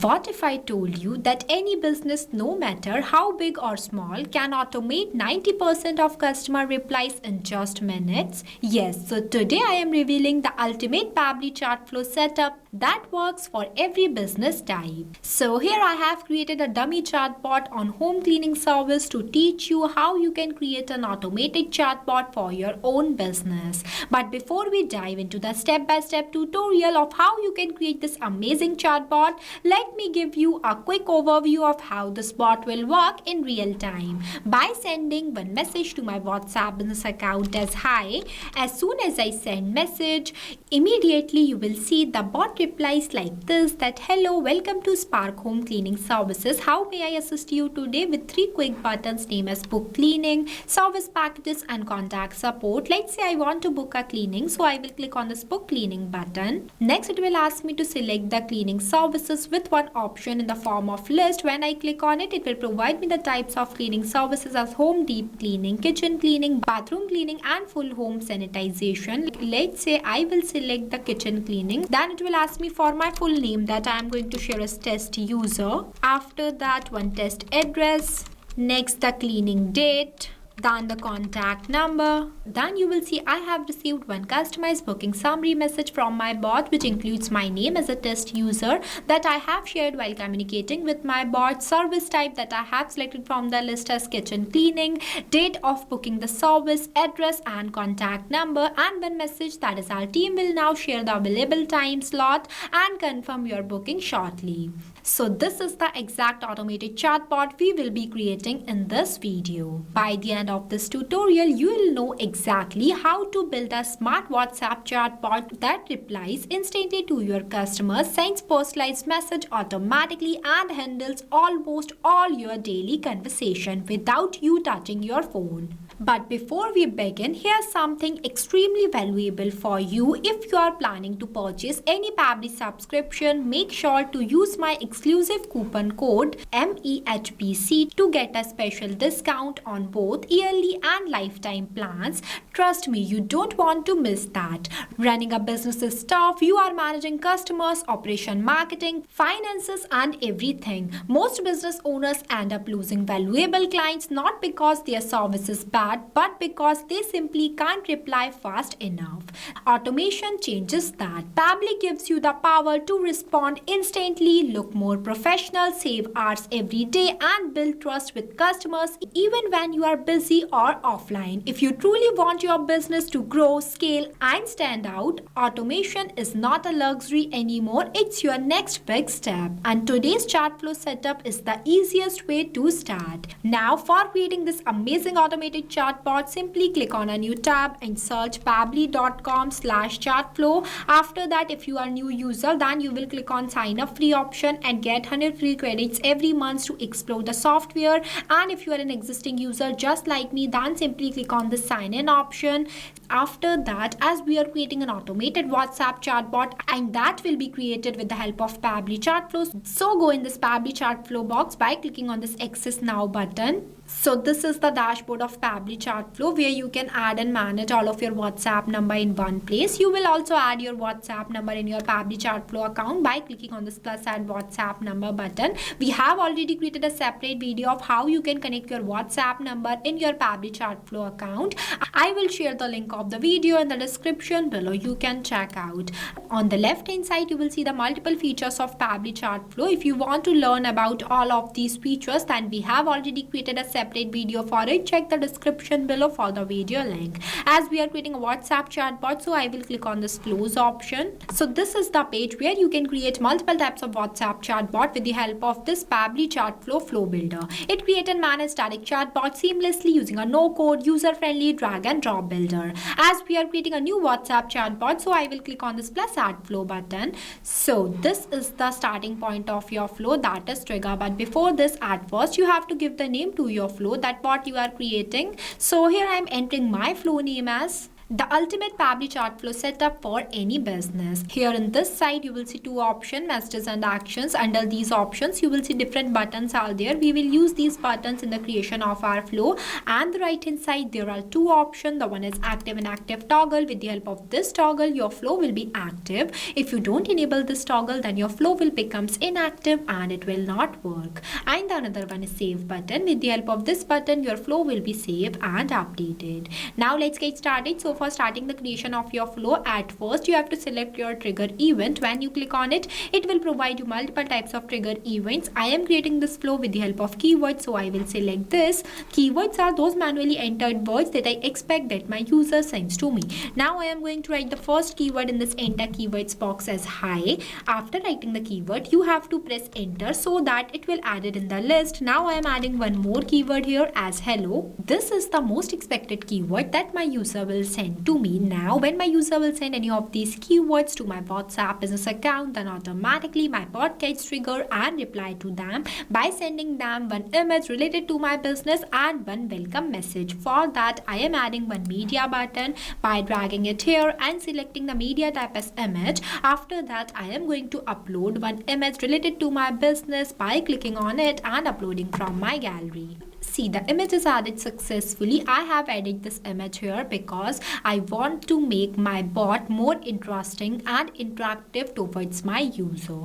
What if I told you that any business, no matter how big or small, can automate 90% of customer replies in just minutes? Yes, so today I am revealing the ultimate Pabbly Chatflow setup that works for every business type. So here I have created a dummy chatbot on home cleaning service to teach you how you can create an automated chatbot for your own business. But before we dive into the step-by-step tutorial of how you can create this amazing chatbot, let me give you a quick overview of how this bot will work in real time. By sending one message to my WhatsApp business account as hi, as soon as I send message, immediately you will see the bot replies like this, that hello, welcome to Spark Home Cleaning Services. How may I assist you today? With 3 quick buttons named as book cleaning, service packages and contact support. Let's say I want to book a cleaning, so I will click on this book cleaning button. Next it will ask me to select the cleaning services with one option in the form of list. When I click on it, it will provide me the types of cleaning services as home deep cleaning, kitchen cleaning, bathroom cleaning and full home sanitization. Let's say I will select the kitchen cleaning. Then it will ask me for my full name that I am going to share as test user. After that, one test address. Next, the cleaning date. Then the contact number. Then you will see I have received one customized booking summary message from my bot, which includes my name as a test user that I have shared while communicating with my bot, service type that I have selected from the list as kitchen cleaning, date of booking the service, address and contact number, and one message that is our team will now share the available time slot and confirm your booking shortly. So this is the exact automated chatbot we will be creating in this video. By the end of this tutorial, you will know exactly how to build a smart WhatsApp chatbot that replies instantly to your customers, sends personalized message automatically and handles almost all your daily conversation without you touching your phone. But before we begin, here's something extremely valuable for you. If you are planning to purchase any Pabbly subscription, make sure to use my exclusive coupon code MEHPC to get a special discount on both yearly and lifetime plans. Trust me, you don't want to miss that. Running a business is tough. You are managing customers, operation, marketing, finances and everything. Most business owners end up losing valuable clients not because their service is bad, but because they simply can't reply fast enough. Automation changes that. Pabbly gives you the power to respond instantly, look more professional, save hours every day and build trust with customers even when you are busy or offline. If you truly want your business to grow, scale and stand out, automation is not a luxury anymore. It's your next big step. And today's Chatflow setup is the easiest way to start. Now for creating this amazing automated chatbot, simply click on a new tab and search pabbly.com/chatflow. After that, if you are a new user, then you will click on sign up free option and get 100 free credits every month to explore the software. And if you are an existing user just like me, then simply click on the sign in option. After that, as we are creating an automated WhatsApp chatbot and that will be created with the help of Pabbly Chatflow, so go in this Pabbly Chatflow box by clicking on this access now button. So this is the dashboard of Pabbly Chatflow where you can add and manage all of your WhatsApp number in one place. You will also add your WhatsApp number in your Pabbly Chatflow account by clicking on this plus add WhatsApp number button. We have already created a separate video of how you can connect your WhatsApp number in your Pabbly Chatflow account. I will share the link of the video in the description below. You can check out. On the left hand side, you will see the multiple features of Pabbly Chatflow. If you want to learn about all of these features, then we have already created a separate video for it. Check the description below for the video link. As we are creating a WhatsApp chatbot, so I will click on this close option. So this is the page where you can create multiple types of WhatsApp chatbot with the help of this Pabbly Chatflow flow builder. It creates and manages static chatbot seamlessly using a no-code, user-friendly drag and drop builder. As we are creating a new WhatsApp chatbot, so I will click on this plus add flow button. So this is the starting point of your flow, that is trigger. But before this, at first you have to give the name to your flow, that what you are creating. So here I am entering my flow name as The ultimate Pabbly Chatflow setup for any business. Here in this side, you will see two options, messages and actions. Under these options, you will see different buttons are there. We will use these buttons in the creation of our flow. And the right hand side, there are two options. The one is active and active toggle. With the help of this toggle, your flow will be active. If you don't enable this toggle, then your flow will becomes inactive and it will not work. And the another one is save button. With the help of this button, your flow will be saved and updated. Now let's get started. So for starting the creation of your flow, at first you have to select your trigger event. When you click on it, it will provide you multiple types of trigger events. I am creating this flow with the help of keywords, so I will select this. Keywords are those manually entered words that I expect that my user sends to me. Now I am going to write the first keyword in this enter keywords box as hi. After writing the keyword, you have to press enter so that it will add it in the list. Now I am adding one more keyword here as hello. This is the most expected keyword that my user will send to me. Now when my user will send any of these keywords to my WhatsApp business account, then automatically my bot gets triggered and reply to them by sending them one image related to my business and one welcome message. For that, I am adding one media button by dragging it here and selecting the media type as image. After that, I am going to upload one image related to my business by clicking on it and uploading from my gallery. See, the image is added successfully. I have added this image here because I want to make my bot more interesting and interactive towards my user.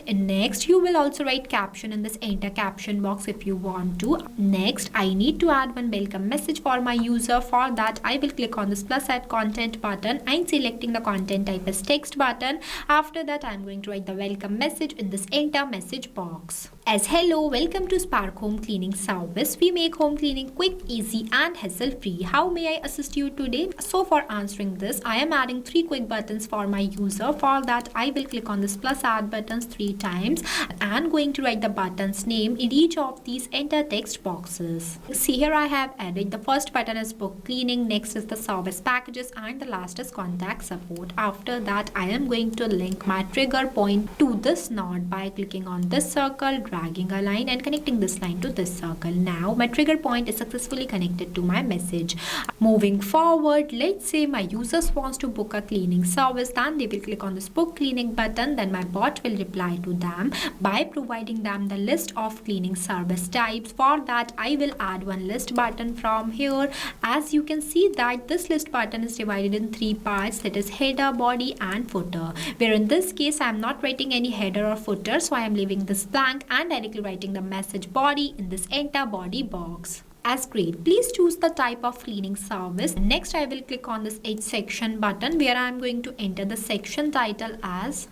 And next, you will also write caption in this enter caption box if you want to. Next, I need to add one welcome message for my user. For that, I will click on this plus add content button and selecting the content type as text button. After that, I am going to write the welcome message in this enter message box. As hello, welcome to Spark Home Cleaning Service. We make home cleaning quick, easy and hassle-free. How may I assist you today? So for answering this, I am adding 3 quick buttons for my user. For that, I will click on this plus add buttons 3 times and going to write the button's name in each of these enter text boxes. See, here I have added the first button is book cleaning, next is the service packages and the last is contact support. After that, I am going to link my trigger point to this node by clicking on this circle, dragging a line and connecting this line to this circle. Now my trigger point is successfully connected to my message. Moving forward, let's say my users wants to book a cleaning service, then they will click on this book cleaning button. Then my bot will reply to them by providing them the list of cleaning service types. For that, I will add one list button from here. As you can see that this list button is divided in 3 parts, that is header, body and footer, where in this case I am not writing any header or footer, so I am leaving this blank and directly writing the message body in this enter body box. As great, please choose the type of cleaning service. Next, I will click on this H section button where I am going to enter the section title as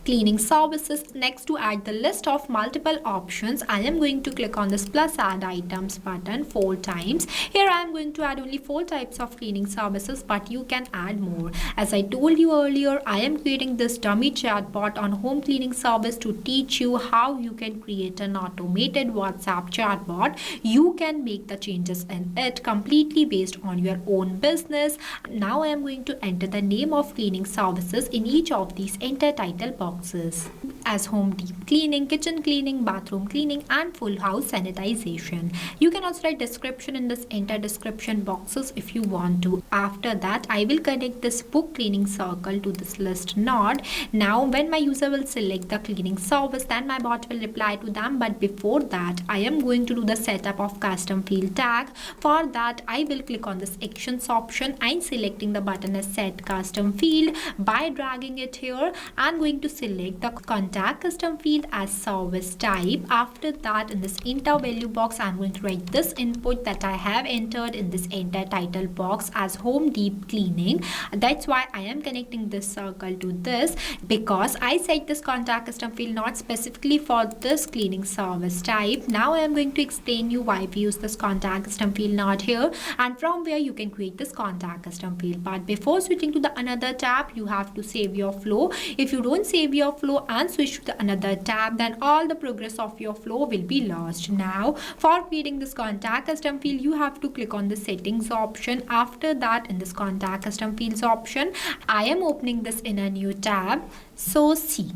cleaning services. Next, to add the list of multiple options, I am going to click on this plus add items button 4 times. Here I am going to add only 4 types of cleaning services, but you can add more. As I told you earlier, I am creating this dummy chatbot on home cleaning service to teach you how you can create an automated WhatsApp chatbot. You can make the changes in it completely based on your own business. Now I am going to enter the name of cleaning services in each of these enter title boxes as home deep cleaning, kitchen cleaning, bathroom cleaning and full house sanitization. You can also write description in this enter description boxes if you want to. After that, I will connect this book cleaning circle to this list node. Now when my user will select the cleaning service, then my bot will reply to them. But before that, I am going to do the setup of custom field tag. For that, I will click on this actions option and selecting the button as set custom field by dragging it here and going to select the contact custom field as service type. After that, in this enter value box, I'm going to write this input that I have entered in this enter title box as home deep cleaning. That's why I am connecting this circle to this, because I set this contact custom field not specifically for this cleaning service type. Now I am going to explain you why we use this contact custom field not here and from where you can create this contact custom field. But before switching to the another tab, you have to save your flow. If you don't save your flow and switch to the another tab, then all the progress of your flow will be lost. Now for creating this contact custom field, you have to click on the settings option. After that, in this contact custom fields option, I am opening this in a new tab. So see,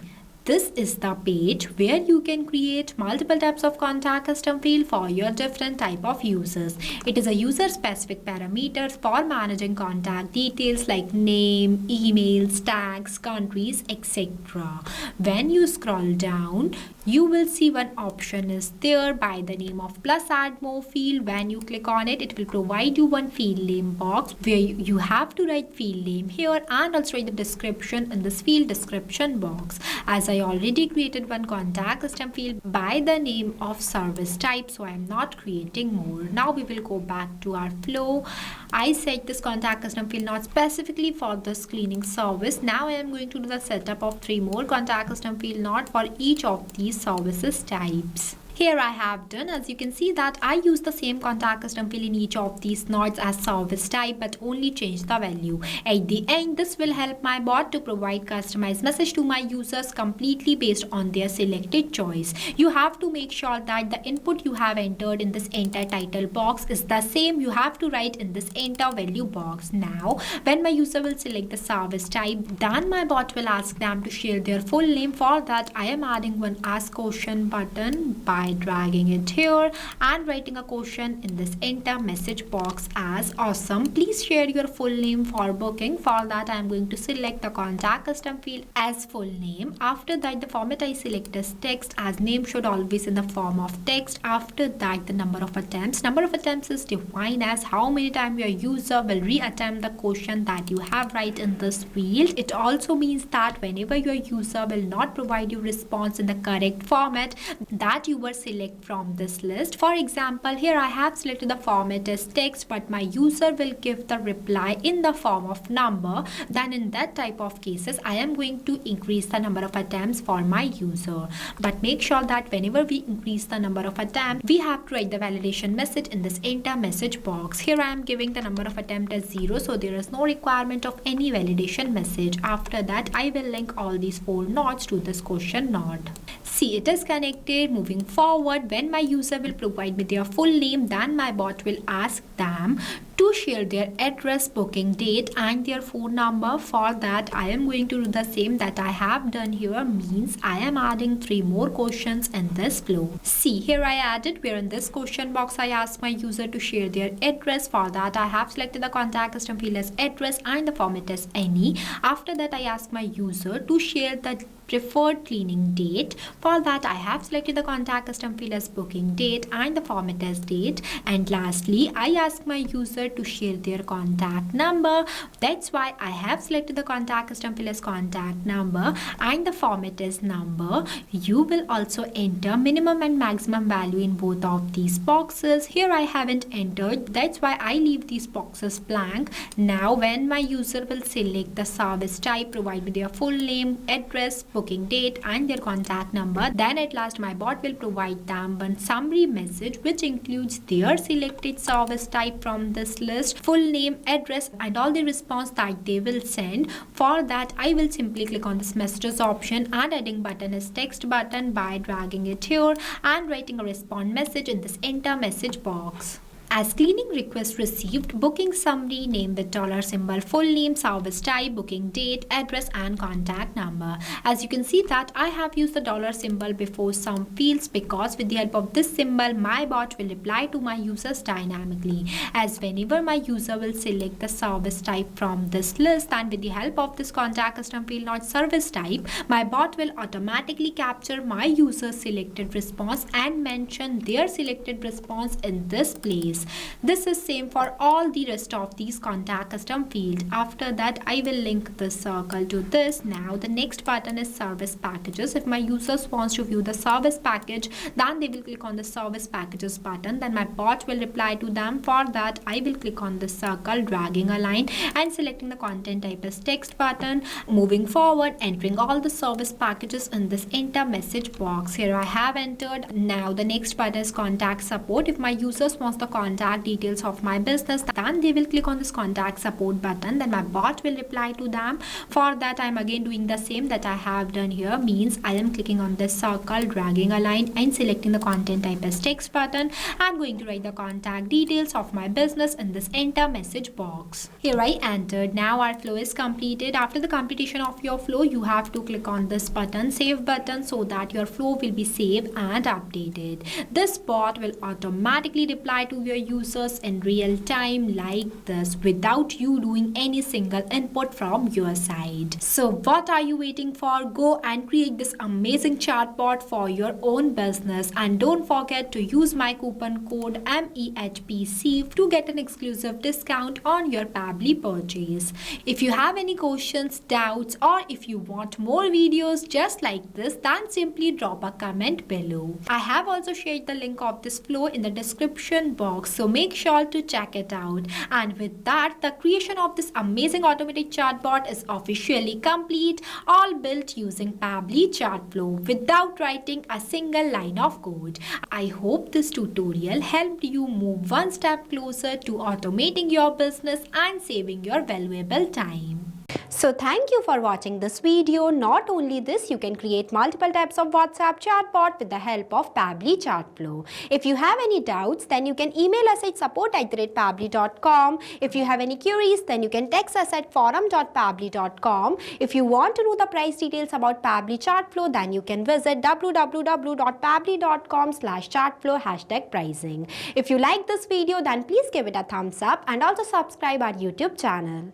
This is the page where you can create multiple types of contact custom field for your different type of users. It is a user specific parameters for managing contact details like name, emails, tags, countries, etc. When you scroll down, you will see one option is there by the name of plus add more field. When you click on it, it will provide you one field name box where you have to write field name here and also write the description in this field description box. As I already created one contact custom field by the name of service type, so I am not creating more. Now we will go back to our flow. I set this contact custom field not specifically for this cleaning service. Now I am going to do the setup of 3 more contact custom field not for each of these services types. Here I have done, as you can see that I use the same contact custom field in each of these nodes as service type but only change the value. At the end, this will help my bot to provide customized message to my users completely based on their selected choice. You have to make sure that the input you have entered in this enter title box is the same you have to write in this enter value box. Now, when my user will select the service type, then my bot will ask them to share their full name. For that, I am adding one ask question button by dragging it here and writing a question in this enter message box as awesome. Please share your full name for booking. For that, I am going to select the contact custom field as full name. After that, the format I select is text, as name should always in the form of text. After that, the number of attempts. Number of attempts is defined as how many times your user will re-attempt the question that you have right in this field. It also means that whenever your user will not provide you response in the correct format that you were select from this list. For example, here I have selected the format as text but my user will give the reply in the form of number. Then in that type of cases, I am going to increase the number of attempts for my user. But make sure that whenever we increase the number of attempts, we have to write the validation message in this enter message box. Here I am giving the number of attempt as 0, so there is no requirement of any validation message. After that, I will link all these 4 nodes to this question node. See, it is connected. Moving forward, when my user will provide me their full name, then my bot will ask them to share their address, booking date and their phone number. For that, I am going to do the same that I have done here, means I am adding 3 more questions in this flow. See, here I added where in this question box I ask my user to share their address. For that, I have selected the contact custom field as address and the format as any. After that, I ask my user to share the preferred cleaning date. For that, I have selected the contact custom field as booking date and the format as date. And lastly, I ask my user to share their contact number. That's why I have selected the contact custom field as contact number and the format as number. You will also enter minimum and maximum value in both of these boxes. Here I haven't entered, that's why I leave these boxes blank. Now when my user will select the service type, provide me their full name, address, booking date and their contact number, then at last my bot will provide them one summary message which includes their selected service type from this list, full name, address and all the response that they will send. For that, I will simply click on this messages option and adding button as text button by dragging it here and writing a response message in this enter message box. As cleaning request received, booking summary, name with $symbol, full name, service type, booking date, address and contact number. As you can see that I have used the $symbol before some fields because with the help of this symbol, my bot will reply to my users dynamically. As whenever my user will select the service type from this list, and with the help of this contact custom field not service type, my bot will automatically capture my user's selected response and mention their selected response in this place. This is same for all the rest of these contact custom field. After that, I will link the circle to this. Now the next button is service packages. If my users wants to view the service package, then they will click on the service packages button. Then my bot will reply to them. For that, I will click on the circle, dragging a line and selecting the content type as text button. Moving forward, entering all the service packages in this enter message box. Here I have entered. Now the next button is contact support. If my users wants the contact contact details of my business, then they will click on this contact support button. Then my bot will reply to them. For that, I'm again doing the same that I have done here. Means I am clicking on this circle, dragging a line and selecting the content type as text button. I'm going to write the contact details of my business in this enter message box. Here I entered. Now our flow is completed. After the completion of your flow, you have to click on this button, save button, so that your flow will be saved and updated. This bot will automatically reply to your users in real time like this without you doing any single input from your side. So what are you waiting for? Go and create this amazing chatbot for your own business, and don't forget to use my coupon code MEHPC to get an exclusive discount on your Pabbly purchase. If you have any questions, doubts, or if you want more videos just like this, then simply drop a comment below. I have also shared the link of this flow in the description box, so make sure to check it out. And with that, the creation of this amazing automated chatbot is officially complete, all built using Pabbly Chatflow without writing a single line of code. I hope this tutorial helped you move one step closer to automating your business and saving your valuable time. So thank you for watching this video. Not only this, you can create multiple types of WhatsApp chatbot with the help of Pabbly Chatflow. If you have any doubts, then you can email us at support@pabbly.com. If you have any queries, then you can text us at forum.pabbly.com. If you want to know the price details about Pabbly Chatflow, then you can visit www.pabbly.com/chatflow #pricing. If you like this video, then please give it a thumbs up and also subscribe our YouTube channel.